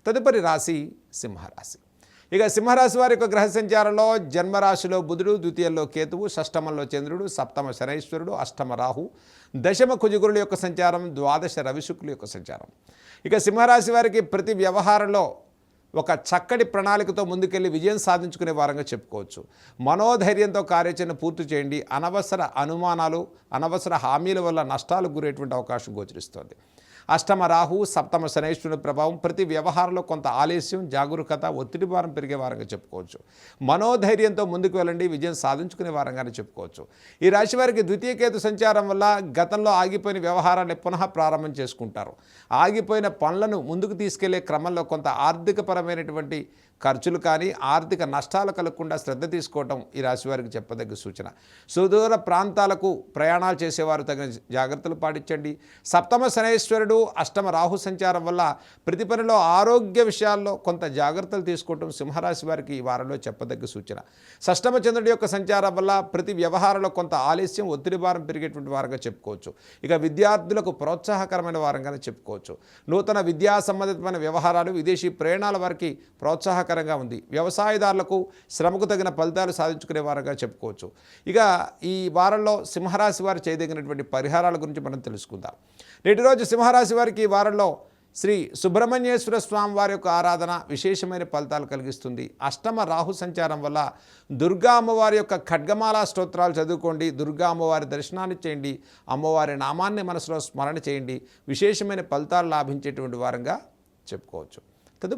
తదుపరి రాశి సింహరాశి. ఇక సింహరాశి వారి యొక్క గ్రహ సంచారంలో జన్మరాశిలో బుధుడు, ద్వితీయంలో కేతువు, షష్టమంలో చంద్రుడు, సప్తమ శనైశ్వరుడు, అష్టమ రాహు, దశమ కుజగురుల యొక్క సంచారం, ద్వాదశ రవిశుక్ల యొక్క సంచారం. ఇక సింహరాశి వారికి ప్రతి వ్యవహారంలో ఒక చక్కటి ప్రణాళికతో ముందుకెళ్ళి విజయం సాధించుకునే వారంగా చెప్పుకోవచ్చు. మనోధైర్యంతో కార్యాచరణ పూర్తి చేయండి. అనవసర అనుమానాలు, అనవసర హామీల వల్ల నష్టాలకు గురేటువంటి అవకాశం గోచరిస్తోంది. అష్టమ రాహు, సప్తమ శనైశ్వరుని ప్రభావం ప్రతి వ్యవహారంలో కొంత ఆలస్యం, జాగరూకత, ఒత్తిడి భారం పెరిగే వారంగా చెప్పుకోవచ్చు. మనోధైర్యంతో ముందుకు వెళ్ళండి, విజయం సాధించుకునే వారంగానే చెప్పుకోవచ్చు. ఈ రాశి వారికి ద్వితీయ కేతు సంచారం వల్ల గతంలో ఆగిపోయిన వ్యవహారాన్ని పునః ప్రారంభం చేసుకుంటారు. ఆగిపోయిన పనులను ముందుకు తీసుకెళ్లే క్రమంలో కొంత ఆర్థికపరమైనటువంటి ఖర్చులు కానీ ఆర్థిక నష్టాలు కలగకుండా శ్రద్ధ తీసుకోవటం ఈ రాశి వారికి చెప్పదగ్గ సూచన. సుదూర ప్రాంతాలకు ప్రయాణాలు చేసేవారు తగిన జాగ్రత్తలు పాటించండి. సప్తమ శనైశ్వరుడు, అష్టమ రాహు సంచారం వల్ల ప్రతి పనిలో ఆరోగ్య విషయాల్లో కొంత జాగ్రత్తలు తీసుకోవటం సింహరాశి వారికి ఈ వారంలో చెప్పదగ్గ సూచన. షష్టమ చంద్రుడి యొక్క సంచారం వల్ల ప్రతి వ్యవహారంలో కొంత ఆలస్యం, ఒత్తిడి భారం పెరిగేటువంటి వారంగా చెప్పుకోవచ్చు. ఇక విద్యార్థులకు ప్రోత్సాహకరమైన వారంగానే చెప్పుకోవచ్చు. నూతన విద్యా సంబంధితమైన వ్యవహారాలు, విదేశీ ప్రయాణాల వారికి ప్రోత్సాహకరంగా ఉంది. వ్యవసాయదారులకు శ్రమకు తగిన ఫలితాలు సాధించుకునే వారంగా చెప్పుకోవచ్చు. ఇక ఈ వారంలో సింహరాశి వారు చేయదగినటువంటి పరిహారాల గురించి మనం తెలుసుకుందాం. నేటి రోజు సింహరాశి వారికి ఈ వారంలో శ్రీ సుబ్రహ్మణ్యేశ్వర స్వామి వారి యొక్క ఆరాధన విశేషమైన ఫలితాలు కలిగిస్తుంది. అష్టమ రాహు సంచారం వల్ల దుర్గా అమ్మవారి యొక్క ఖడ్గమాల స్తోత్రాలు చదువుకోండి. దుర్గా అమ్మవారి దర్శనాన్ని చేయండి. అమ్మవారి నామాన్ని మనసులో స్మరణ చేయండి. విశేషమైన ఫలితాలు లాభించేటువంటి వారంగా చెప్పుకోవచ్చు.